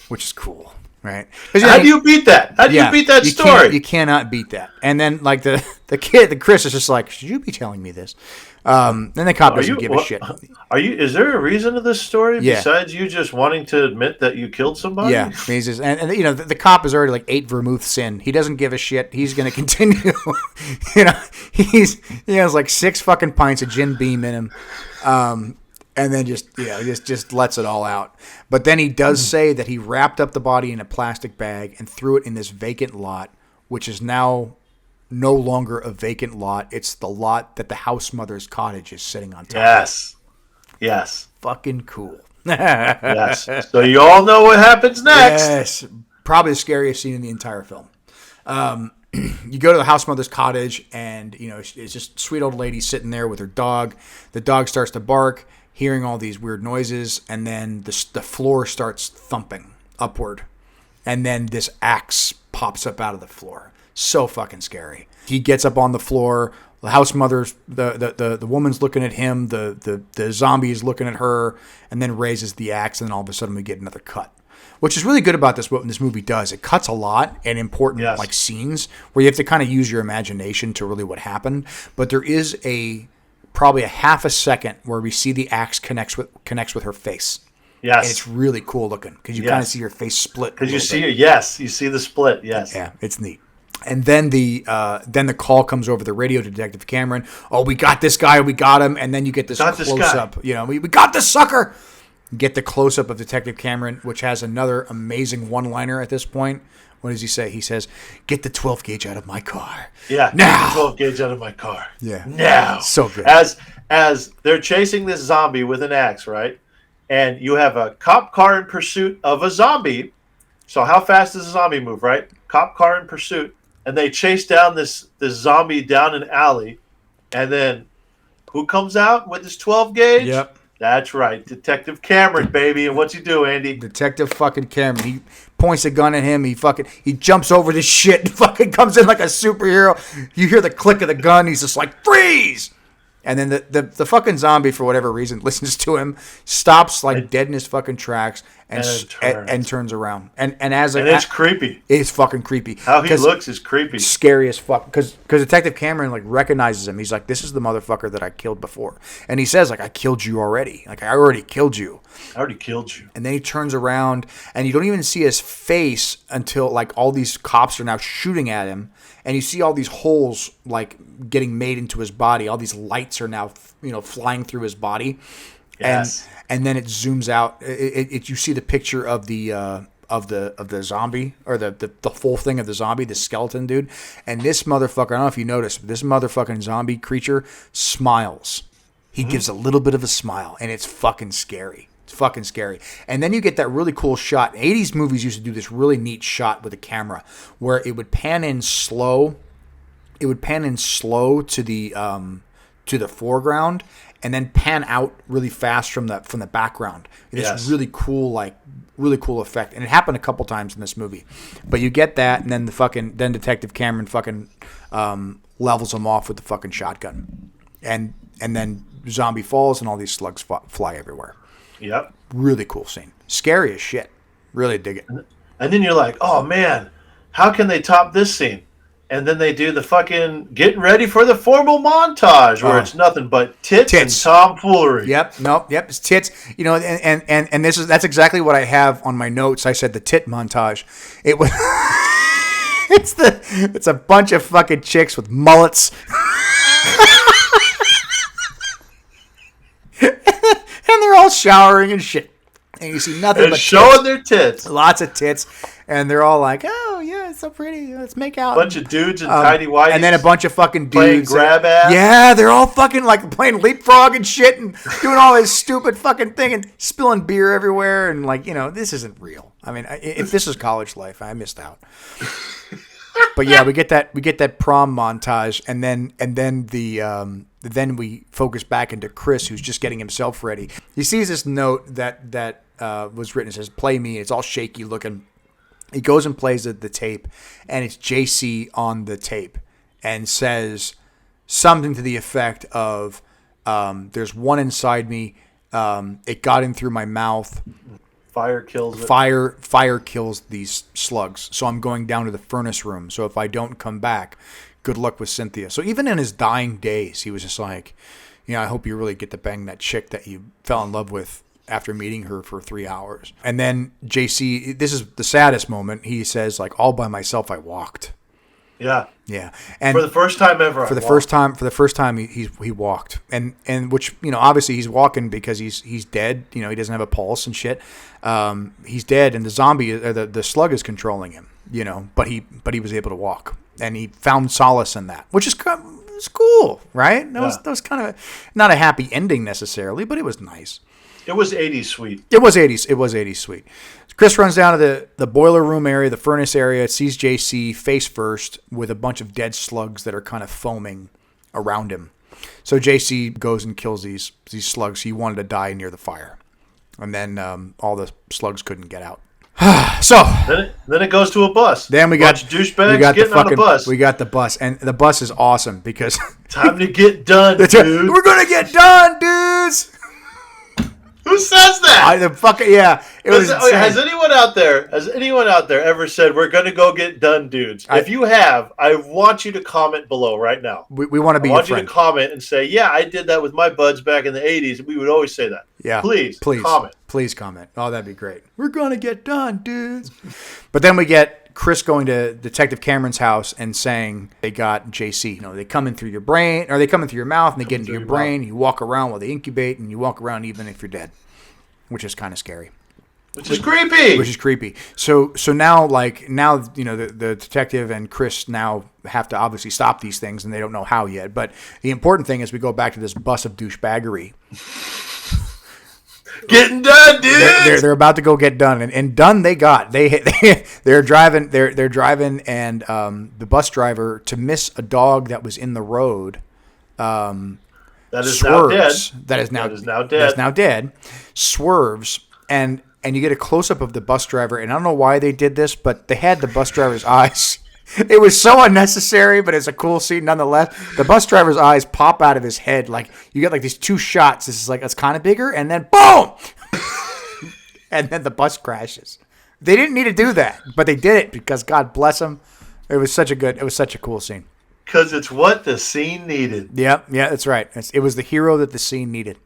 which is cool, right? How do you beat that? How do you beat that story? You cannot beat that. And then like the Chris is just like, should you be telling me this? Then the cop doesn't give a shit. Is there a reason to this story Yeah. besides you just wanting to admit that you killed somebody? Yeah, he's just, and you know the cop is already like 8 vermouths in. He doesn't give a shit. He's going to continue. You know, he has like 6 fucking pints of Jim Beam in him, and then just lets it all out. But then he does say that he wrapped up the body in a plastic bag and threw it in this vacant lot, which is now no longer a vacant lot. It's the lot that the house mother's cottage is sitting on top of. Yes. Fucking cool. Yes. So you all know what happens next. Yes. Probably the scariest scene in the entire film. You go to the house mother's cottage, and you know it's just sweet old lady sitting there with her dog. The dog starts to bark, hearing all these weird noises, and then the floor starts thumping upward, and then this axe pops up out of the floor. So fucking scary. He gets up on the floor. The house mother's the woman's looking at him. The zombie is looking at her, and then raises the axe, and then all of a sudden we get another cut. Which is really good about this. What this movie does, it cuts a lot and important like scenes where you have to kind of use your imagination to really what happened. But there is probably a half a second where we see the axe connects with her face. Yes, and it's really cool looking because you kind of see her face split. Because you see it. Yes, you see the split. Yes, yeah, it's neat. And then the call comes over the radio to Detective Cameron. Oh, we got this guy. We got him. And then you get this close up. You know, we got this sucker. Get the close up of Detective Cameron, which has another amazing one-liner at this point. What does he say? He says, "Get the 12 gauge out of my car." Yeah, now. Get the 12 gauge out of my car. Yeah, now. So good. As they're chasing this zombie with an axe, right? And you have a cop car in pursuit of a zombie. So how fast does a zombie move, right? Cop car in pursuit. And they chase down this zombie down an alley. And then who comes out with his 12 gauge? Yep. That's right. Detective Cameron, baby. And what's he do, Andy? Detective fucking Cameron. He points a gun at him. He jumps over this shit and fucking comes in like a superhero. You hear the click of the gun. He's just like, freeze! And then the fucking zombie, for whatever reason, listens to him, stops like dead in his fucking tracks, and turns around. And it's creepy. It's fucking creepy. How he looks is creepy. Scary as fuck. Because Detective Cameron like recognizes him. He's like, this is the motherfucker that I killed before. And he says like, I killed you already. Like I already killed you. And then he turns around, and you don't even see his face until like all these cops are now shooting at him. And you see all these holes like getting made into his body. All these lights are now, flying through his body. Yes. And then it zooms out. You see the picture of the zombie, or the full thing of the zombie, the skeleton dude. And this motherfucker, I don't know if you noticed, but this motherfucking zombie creature smiles. He gives a little bit of a smile, and it's fucking scary. It's fucking scary. And then you get that really cool shot. 80s movies used to do this really neat shot with a camera where it would pan in slow it would pan in slow to the foreground, and then pan out really fast from the background. It's really cool effect, and it happened a couple times in this movie. But you get that, and then then Detective Cameron fucking levels him off with the fucking shotgun, and then zombie falls, and all these slugs fly everywhere. Yep. Really cool scene. Scary as shit. Really dig it. And then you're like, oh man, how can they top this scene? And then they do the fucking getting ready for the formal montage where it's nothing but tits and tomfoolery. Yep. It's tits. You know, and that's exactly what I have on my notes. I said the tit montage. It was it's a bunch of fucking chicks with mullets. And they're all showering and shit. And you see nothing but showing their tits. Lots of tits. And they're all like, oh, yeah, it's so pretty. Let's make out. Bunch of dudes in tidy whities. And then a bunch of fucking dudes. Playing grab ass. Yeah, they're all fucking like playing leapfrog and shit and doing all this stupid fucking thing and spilling beer everywhere. And like, you know, this isn't real. I mean, if this is college life, I missed out. But yeah, we get that prom montage, and then we focus back into Chris, who's just getting himself ready. He sees this note that was written. It says, "Play me." It's all shaky looking. He goes and plays the tape, and it's JC on the tape, and says something to the effect of, "There's one inside me. It got in through my mouth. Fire kills it. Fire kills these slugs. So I'm going down to the furnace room. So if I don't come back, good luck with Cynthia." So even in his dying days, he was just like, you know, I hope you really get to bang that chick that you fell in love with after meeting her for 3 hours. And then JC, this is the saddest moment. He says, like, all by myself, I walked. Yeah. Yeah. And for the first time ever. For the first time he walked. And which, you know, obviously he's walking because he's dead. You know, he doesn't have a pulse and shit. He's dead, and the zombie, the slug is controlling him, you know, but he was able to walk, and he found solace in that, which is cool, right? That was kind of not a happy ending necessarily, but it was nice. It was 80s sweet. It was 80s sweet. Chris runs down to the boiler room area, the furnace area, sees JC face first with a bunch of dead slugs that are kind of foaming around him. So JC goes and kills these slugs. He wanted to die near the fire. And then all the slugs couldn't get out. So then it goes to a bus. Then we got douchebags getting on a bus. We got the bus, and the bus is awesome because time to get done, dude. We're gonna get done, dudes. Who says that? Has anyone out there ever said we're gonna go get done, dudes? If you have, I want you to comment below right now. We want to be. I want you to comment and say, yeah, I did that with my buds back in the 80s. We would always say that. Yeah. Please comment. Please comment. Oh, that'd be great. We're gonna get done, dudes. But then we get Chris going to Detective Cameron's house and saying they got JC. You know, they come in through your brain, or they come in through your mouth, and they get into your brain. You walk around while they incubate, and you walk around even if you're dead, which is kind of scary. Which is creepy. So now you know the detective and Chris now have to obviously stop these things, and they don't know how yet. But the important thing is we go back to this bus of douchebaggery. Getting done, dude. They're about to go get done, and done they got. They're driving. They're driving, and the bus driver, to miss a dog that was in the road. That is now dead. That is now dead. Swerves, and you get a close up of the bus driver, and I don't know why they did this, but they had the bus driver's eyes. It was so unnecessary, but it's a cool scene nonetheless. The bus driver's eyes pop out of his head. Like, you get like these two shots. This is like, it's kind of bigger, and then boom! And then the bus crashes. They didn't need to do that, but they did it because God bless them. It was such a cool scene. Because it's what the scene needed. Yeah, that's right. It was the hero that the scene needed.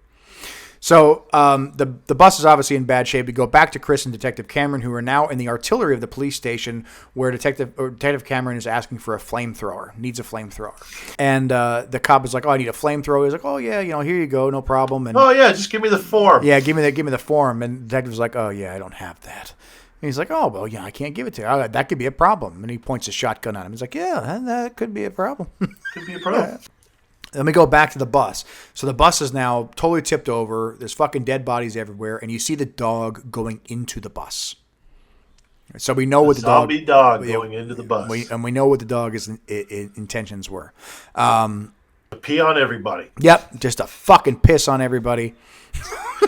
So the bus is obviously in bad shape. We go back to Chris and Detective Cameron, who are now in the artillery of the police station, where Detective Cameron is asking for a flamethrower, needs a flamethrower. And the cop is like, "Oh, I need a flamethrower." He's like, "Oh yeah, you know, here you go, no problem." And, "Oh yeah, just give me the form." Yeah, give me the form. And the detective's like, "Oh yeah, I don't have that." And he's like, "Oh well, yeah, I can't give it to you. That could be a problem." And he points a shotgun at him. He's like, "Yeah, that could be a problem." Could be a problem. Yeah. Then we go back to the bus. So the bus is now totally tipped over. There's fucking dead bodies everywhere. And you see the dog going into the bus. So we know what the zombie dog going into the bus. We know what the dog's intentions were. Pee on everybody. Yep, just a fucking piss on everybody.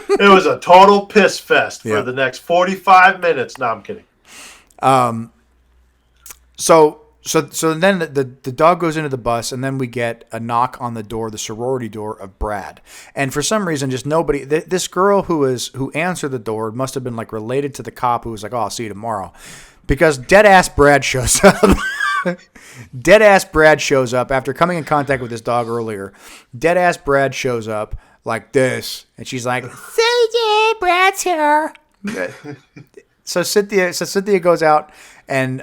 It was a total piss fest for the next 45 minutes. No, I'm kidding. So then the dog goes into the bus, and then we get a knock on the door, the sorority door of Brad. And for some reason, just nobody. This girl who answered the door must have been like related to the cop who was like, "Oh, I'll see you tomorrow," because dead ass Brad shows up. Dead ass Brad shows up after coming in contact with this dog earlier. Dead ass Brad shows up like this, and she's like, "Cynthia, Brad's here." So Cynthia goes out and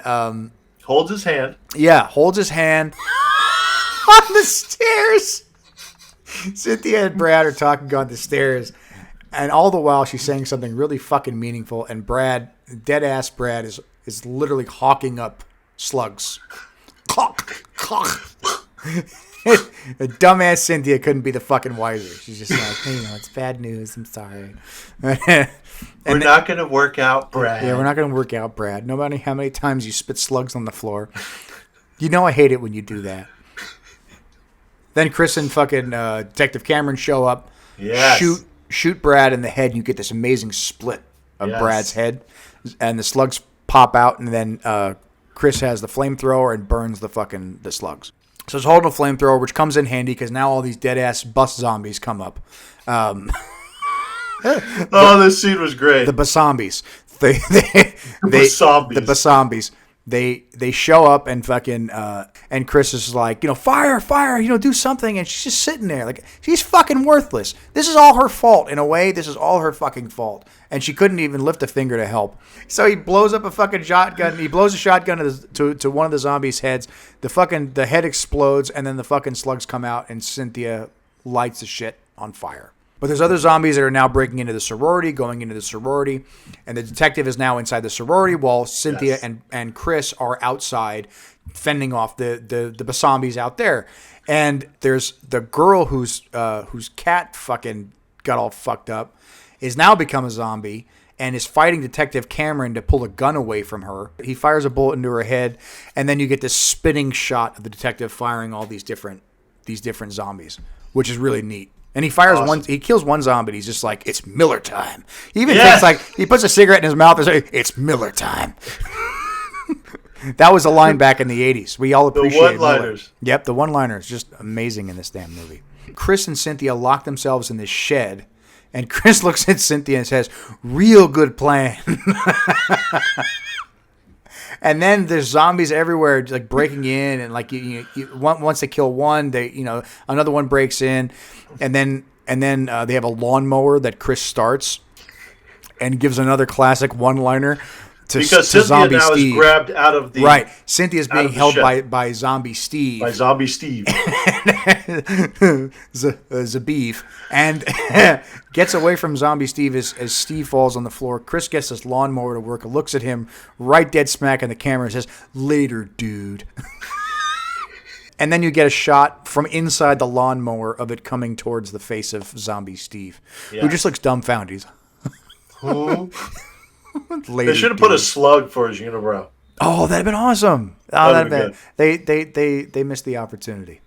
holds his hand. Yeah, holds his hand on the stairs. Cynthia and Brad are talking on the stairs, and all the while she's saying something really fucking meaningful. And Brad, dead ass Brad, is literally hawking up slugs. The dumbass Cynthia couldn't be the fucking wiser. She's just like, hey, it's bad news. I'm sorry. We're not going to work out, Brad. Yeah, we're not going to work out, Brad. No matter how many times you spit slugs on the floor. You know I hate it when you do that. Then Chris and fucking Detective Cameron show up. Yes. Shoot Brad in the head, and you get this amazing split of Brad's head. And the slugs pop out, and then Chris has the flamethrower and burns the slugs. So he's holding a flamethrower, which comes in handy because now all these dead-ass bus zombies come up. This scene was great. The Basombies. The Basombies. They show up and fucking and Chris is like, fire, do something, and she's just sitting there like she's fucking worthless. This is all her fault in a way. This is all her fucking fault, and she couldn't even lift a finger to help. So he blows up a fucking shotgun. He blows a shotgun to one of the zombies' heads. The head explodes, and then the fucking slugs come out, and Cynthia lights the shit on fire. But there's other zombies that are now breaking into the sorority, going into the sorority, and the detective is now inside the sorority while Cynthia and Chris are outside fending off the zombies out there. And there's the girl whose cat fucking got all fucked up is now become a zombie and is fighting Detective Cameron to pull a gun away from her. He fires a bullet into her head, and then you get this spinning shot of the detective firing all these different zombies, which is really neat. And he fires he kills one zombie. He's just like, it's Miller time. He even thinks he puts a cigarette in his mouth and says, it's Miller time. That was a line back in the 80s. We all appreciate the one-liners. Yep, the one-liners. Just amazing in this damn movie. Chris and Cynthia lock themselves in this shed, and Chris looks at Cynthia and says, real good plan. And then there's zombies everywhere, like breaking in, and like once they kill one, another one breaks in, and then they have a lawnmower that Chris starts, and gives another classic one-liner because to Cynthia Zombie now Steve. is grabbed out of the right. Cynthia's being held by Zombie Steve. By Zombie Steve. Zabeef, and gets away from Zombie Steve as Steve falls on the floor. Chris gets this lawnmower to work, looks at him right dead smack in the camera and says, later, dude. And then you get a shot from inside the lawnmower of it coming towards the face of Zombie Steve, who just looks dumbfounded. He's they should have put a slug for his unibrow. Oh, that'd have been awesome. They missed the opportunity.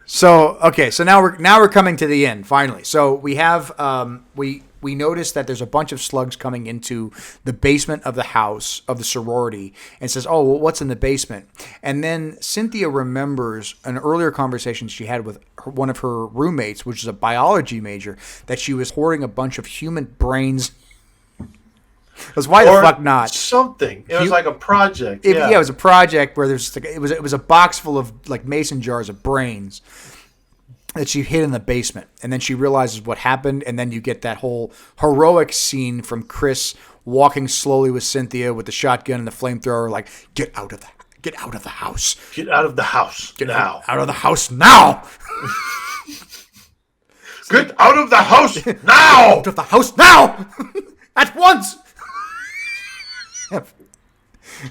So now we're coming to the end finally. So we have we notice that there's a bunch of slugs coming into the basement of the house of the sorority and says, "Oh, well, what's in the basement?" And then Cynthia remembers an earlier conversation she had with one of her roommates, which is a biology major, that she was hoarding a bunch of human brains. Because why the fuck not? Something. It was like a project. It was a project where it was a box full of like mason jars of brains that she hid in the basement, and then she realizes what happened, and then you get that whole heroic scene from Chris walking slowly with Cynthia with the shotgun and the flamethrower, like, get out of the house. Get out of the house. now. Get out of the house now. Get out of the house now. Out of the house now. At once.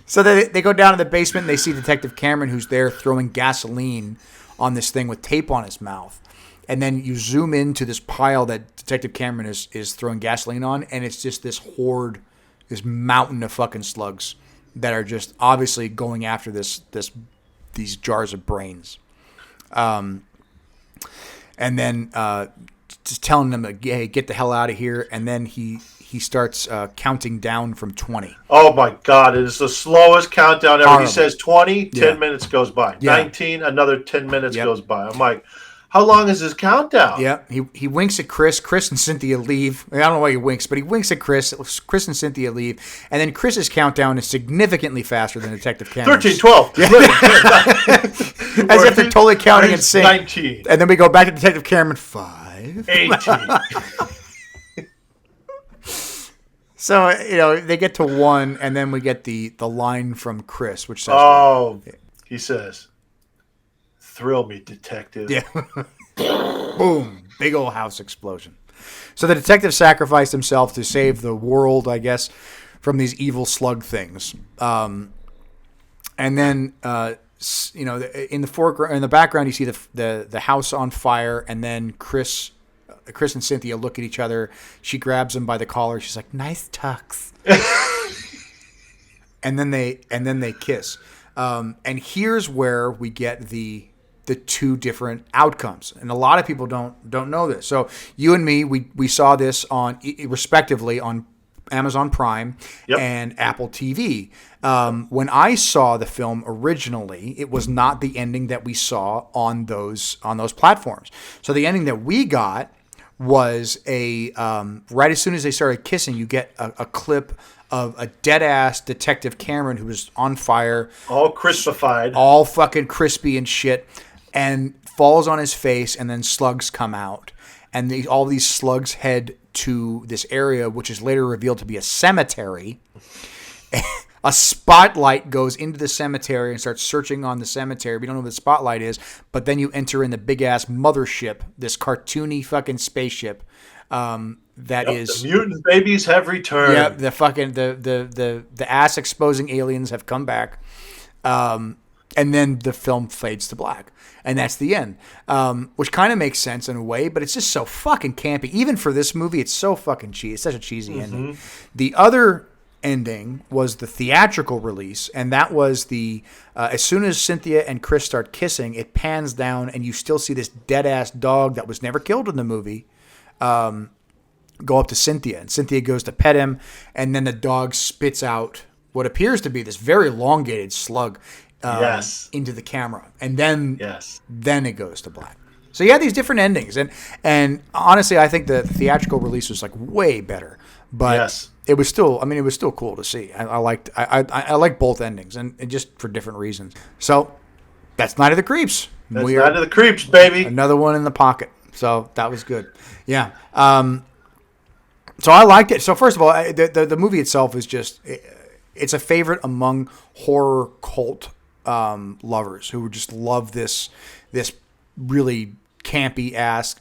So they go down to the basement and they see Detective Cameron, who's there throwing gasoline on this thing with tape on his mouth. And then you zoom into this pile that Detective Cameron is throwing gasoline on, and it's just this horde this mountain of fucking slugs that are just obviously going after these jars of brains. And then just telling them, hey, get the hell out of here. And then he starts counting down from 20. Oh, my God. It is the slowest countdown ever. Horrible. He says 20, 10 minutes goes by. Yeah. 19, another 10 minutes goes by. I'm like, how long is his countdown? Yeah, he winks at Chris. Chris and Cynthia leave. I don't know why he winks, but he winks at Chris. Chris and Cynthia leave. And then Chris's countdown is significantly faster than Detective Cameron's. 13, 12. Yeah. As if they're totally counting in sync. 19. And then we go back to Detective Cameron. 5. 18. So, they get to 1, and then we get the line from Chris, which says... Oh, he says... Thrill me, detective. Yeah. Boom. Big old house explosion. So the detective sacrificed himself to save the world, I guess, from these evil slug things. And then, in the foreground, in the background, you see the house on fire, and then Chris and Cynthia look at each other. She grabs him by the collar. She's like, "Nice tux." and then they kiss. And here's where we get the two different outcomes, and a lot of people don't know this. So you and me, we saw this respectively on Amazon Prime and Apple TV. When I saw the film originally, it was not the ending that we saw on those platforms. So the ending that we got was right as soon as they started kissing, you get a clip of a dead-ass Detective Cameron who was on fire. All crispified. All fucking crispy and shit. And falls on his face, and then slugs come out. And all these slugs head to this area, which is later revealed to be a cemetery. A spotlight goes into the cemetery and starts searching on the cemetery. We don't know what the spotlight is, but then you enter in the big-ass mothership, this cartoony fucking spaceship. The mutant babies have returned. Yeah, the fucking the ass exposing aliens have come back, and then the film fades to black, and that's the end. Which kind of makes sense in a way, but it's just so fucking campy. Even for this movie, it's so fucking cheesy. It's such a cheesy ending. The other ending was the theatrical release, and that was as soon as Cynthia and Chris start kissing, it pans down, and you still see this dead ass dog that was never killed in the movie. Go up to Cynthia, and Cynthia goes to pet him, and then the dog spits out what appears to be this very elongated slug into the camera, and then it goes to black. So you have these different endings, and honestly, I think the theatrical release was like way better, but it was still cool to see. I liked both endings, and just for different reasons. So that's Night of the Creeps. That's Night of the Creeps, baby. Another one in the pocket. So that was good. Yeah. So I liked it. So first of all, the movie itself is it's a favorite among horror cult lovers who just love this really campy ass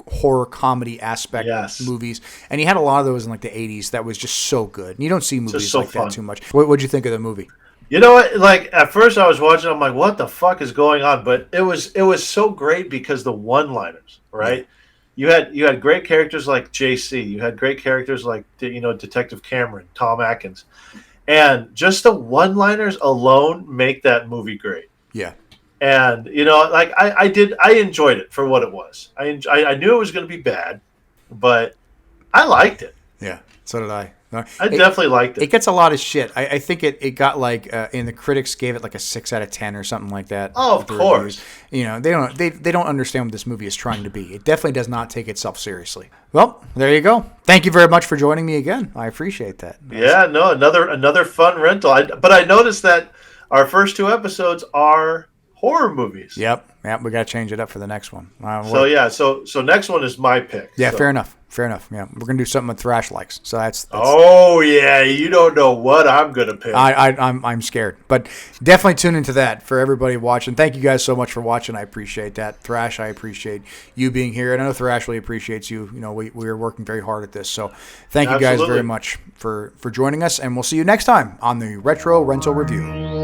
horror comedy aspect movies. And you had a lot of those in like the 80s that was just so good. And you don't see movies like that too much. What'd you think of the movie? You know what? Like at first I was watching, I'm like, what the fuck is going on? But it was so great because the one-liners, right? Yeah. You had great characters like JC. You had great characters like Detective Cameron, Tom Atkins, and just the one-liners alone make that movie great. Yeah. And like I enjoyed it for what it was. I knew it was going to be bad, but I liked it. Yeah, so did I. I definitely liked it. It gets a lot of shit. I think it got like, and the critics gave it like a 6 out of 10 or something like that. Oh, of course. Reviews. They don't understand what this movie is trying to be. It definitely does not take itself seriously. Well, there you go. Thank you very much for joining me again. I appreciate that. Yeah, no, another fun rental. But I noticed that our first 2 episodes are horror movies. Yep, we got to change it up for the next one. So next one is my pick. Yeah, fair enough. Yeah, we're gonna do something with Thrash likes. So that's Oh yeah, you don't know what I'm gonna pick. I'm scared, but definitely tune into that for everybody watching. Thank you guys so much for watching. I appreciate that. Thrash, I appreciate you being here, and I know Thrash really appreciates you. We are working very hard at this, so thank you guys very much for joining us, and we'll see you next time on the Retro Rental Review.